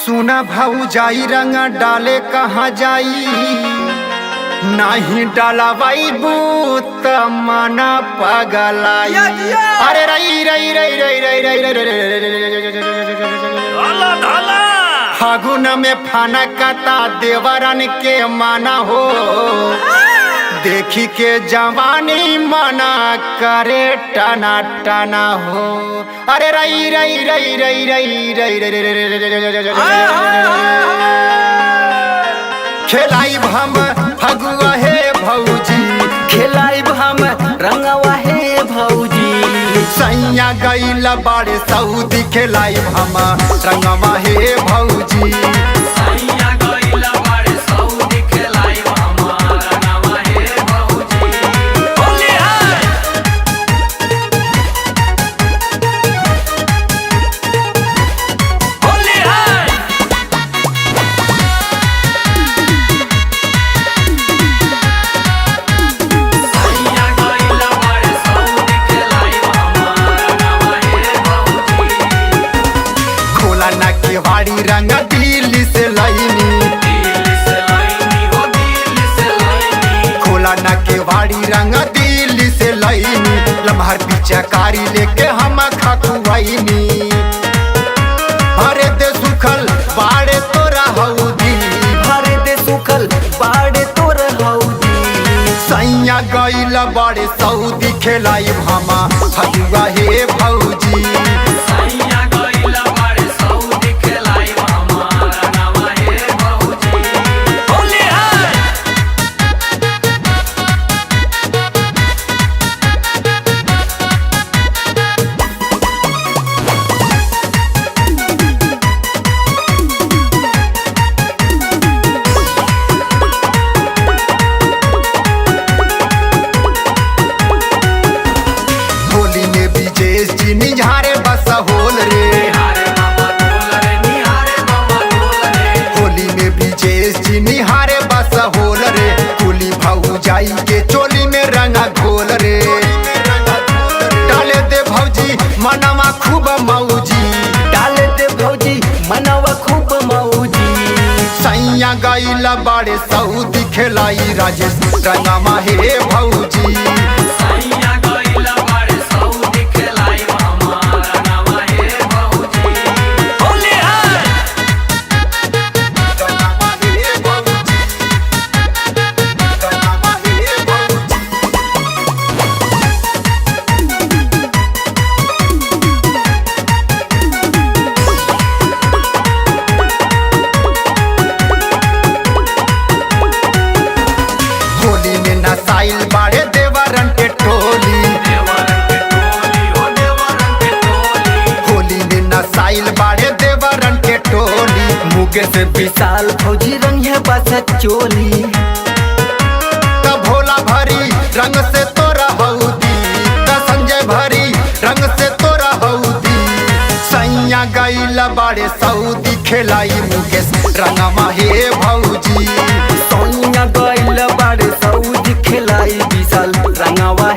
सुना भाऊ जाई रंग डाले कहाँ जाई नहीं डालवाई बूत मना पगलाई। अरे रई रई रई रई रई रई फागुन में फाना कता देवरन के माना हो देखी के जवानी मना करे टना टना हो। अरे रई रई रई रई रई रई खेलाई हम फगुआ हे भौजी खेलाई हम रंगवा हे भौजी सैया गईल बाड़े सऊदी खेलाई हम रंगवा हे भौजी सैया गइल बाड़े सऊदी खेलाई हम रंगवा हे भौजी। होली है होली है सैया गइल बाड़े सऊदी खेलाई हम रंगवा हे भौजी। खोला ना के वाड़ी रंग दिल्ली से लईनी दिल्ली से लईनी हो दिल्ली से लईनी खोला ना के वाड़ी रंग दिल्ली से लईनी लम्हर पिचकारी लेके हम खकुआईनी। अरे दे सुखल बाड़े तोरा हौदी भरे दे सुखल बाड़े तोर हौदी सैया गईल बाड़े सऊदी खेलाई हम फगुआ हे भौजी सैया गइल बाड़े सऊदी खेलाई हम रंगवा हे भौजी। होली है होली में विजेश जी निझारे बस होल रे निहारे बाबा ढोल रे निहारे बाबा ढोल रे होली में विजेश जी निहारे बस होल रे कुली भाऊ जाई के चोली में रंगा घोल रे डाले दे भौजी मनवा खूब मौजी डाले दे भौजी मनवा खूब मौजी सैया गईल बाड़े सऊदी खेलाई राजेश रंगमा हे भौजी सैया गइल बाड़े सऊदी खेलाई हम रंगवा हे भौजी। होली है रंगमा हे भौजी रंगमा हे भौजी होली में नसाइल बाड़े देवरन के टोली देवरन के टोली हो देवरन के टोली होली में नसाइल बाड़े देवरन के टोली मुके से विशाल फौजी रंग है बस चोली त भोला भरी रंग से तोरा हौदी त संजय भरी रंग से तोरा हौदी सैया गईल बाड़े सऊदी खेलाई मुकेश रंगमा हे भौजी सैया गइल बाड़े सऊदी खेलाई विशाल रंगवा